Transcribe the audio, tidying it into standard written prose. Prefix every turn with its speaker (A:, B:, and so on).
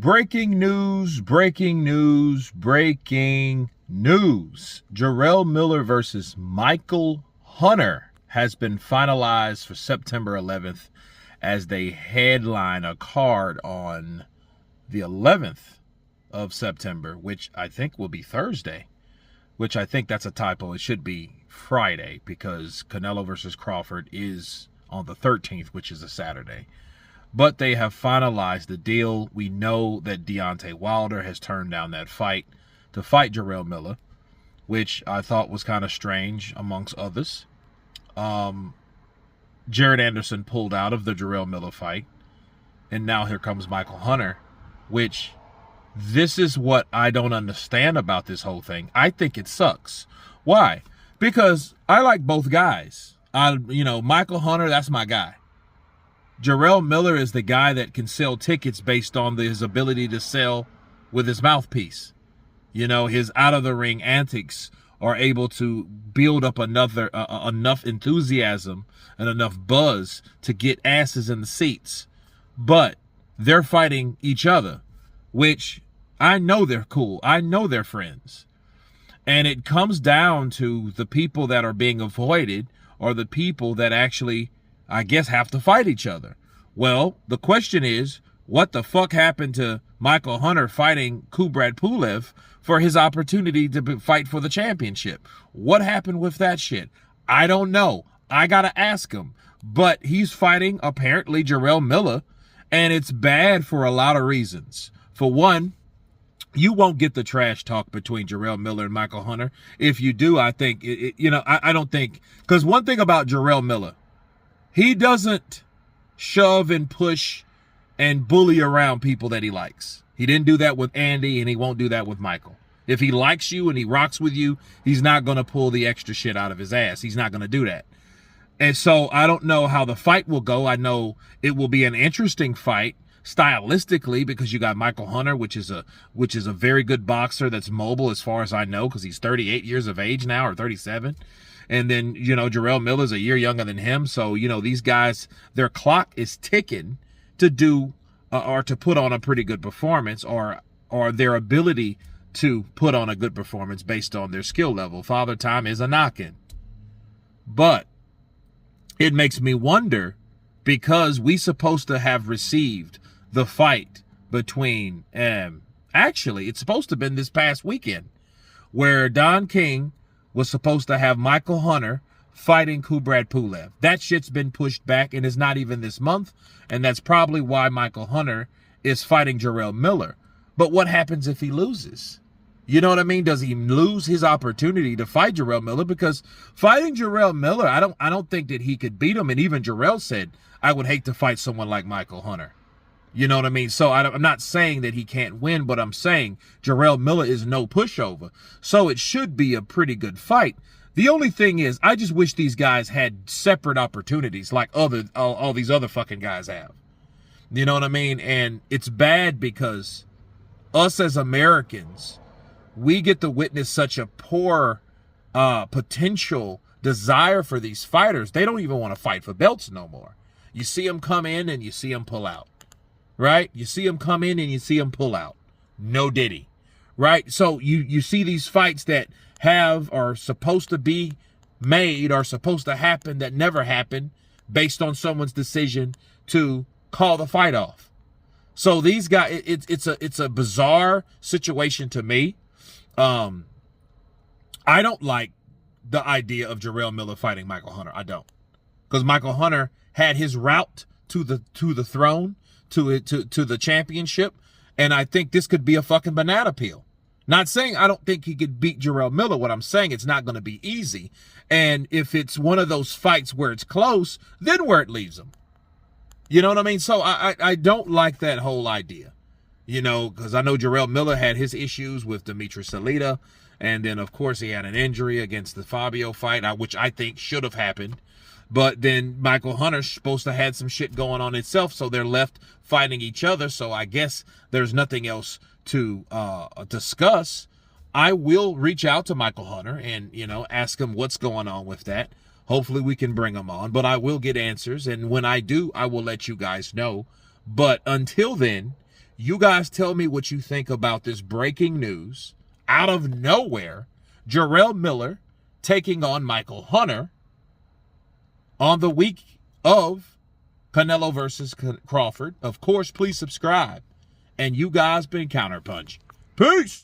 A: Breaking news, breaking news, breaking news. Jarrell Miller versus Micheal Hunter has been finalized for September 11th as they headline a card on the 11th of September, which I think will be Thursday, which I think that's a typo. It should be Friday because Canelo versus Crawford is on the 13th, which is a Saturday. But they have finalized the deal. We know that Deontay Wilder has turned down that fight to fight Jarrell Miller, which I thought was kind of strange amongst others. Jared Anderson pulled out of the Jarrell Miller fight. And now here comes Micheal Hunter, which this is what I don't understand about this whole thing. I think it sucks. Why? Because I like both guys. Micheal Hunter, that's my guy. Jarrell Miller is the guy that can sell tickets based on his ability to sell with his mouthpiece. His out-of-the-ring antics are able to build up enough enthusiasm and enough buzz to get asses in the seats. But they're fighting each other, which I know they're cool. I know they're friends. And it comes down to the people that are being avoided or the people that actually, I guess, have to fight each other. Well, the question is, what the fuck happened to Micheal Hunter fighting Kubrat Pulev for his opportunity to fight for the championship? What happened with that shit? I don't know. I gotta ask him. But he's fighting, apparently, Jarrell Miller, and it's bad for a lot of reasons. For one, you won't get the trash talk between Jarrell Miller and Micheal Hunter. If you do, I think, I don't think, because one thing about Jarrell Miller, he doesn't shove and push and bully around people that he likes. He didn't do that with Andy, and he won't do that with Micheal. If he likes you and he rocks with you, he's not going to pull the extra shit out of his ass. He's not going to do that. And so I don't know how the fight will go. I know it will be an interesting fight stylistically because you got Micheal Hunter, which is a very good boxer that's mobile as far as I know because he's 38 years of age now or 37. And then, Jarrell Miller's a year younger than him. So, these guys, their clock is ticking to do or to put on a pretty good performance or their ability to put on a good performance based on their skill level. Father Time is a knocking. But it makes me wonder because we supposed to have received the fight between, actually, it's supposed to have been this past weekend where Don King was supposed to have Micheal Hunter fighting Kubrat Pulev. That shit's been pushed back and is not even this month. And that's probably why Micheal Hunter is fighting Jarrell Miller. But what happens if he loses? You know what I mean? Does he lose his opportunity to fight Jarrell Miller? Because fighting Jarrell Miller, I don't think that he could beat him. And even Jarrell said, I would hate to fight someone like Micheal Hunter. You know what I mean? So I'm not saying that he can't win, but I'm saying Jarrell Miller is no pushover. So it should be a pretty good fight. The only thing is, I just wish these guys had separate opportunities like all these other fucking guys have. You know what I mean? And it's bad because us as Americans, we get to witness such a poor potential desire for these fighters. They don't even want to fight for belts no more. You see them come in and you see them pull out. Right? You see them come in and you see them pull out. No diddy. Right? So you see these fights that are supposed to be made or supposed to happen that never happen based on someone's decision to call the fight off. So these guys, it's a bizarre situation to me. I don't like the idea of Jarrell Miller fighting Micheal Hunter. I don't. Because Micheal Hunter had his route to the throne, to the championship, and I think this could be a fucking banana peel. Not saying I don't think he could beat Jarrell Miller. What I'm saying, it's not going to be easy. And if it's one of those fights where it's close, then where it leaves him. You know what I mean? So I don't like that whole idea. Because I know Jarrell Miller had his issues with Dimitri Salita, and then of course he had an injury against the Fabio fight, which I think should have happened. But then Micheal Hunter's supposed to have some shit going on itself, so they're left fighting each other. So I guess there's nothing else to discuss. I will reach out to Micheal Hunter and, ask him what's going on with that. Hopefully we can bring him on, but I will get answers. And when I do, I will let you guys know. But until then, You guys tell me what you think about this breaking news. Out of nowhere, Jarrell Miller taking on Michael Hunter on the week of Canelo versus Crawford. Of course, please subscribe. And you guys been Counterpunch. Peace!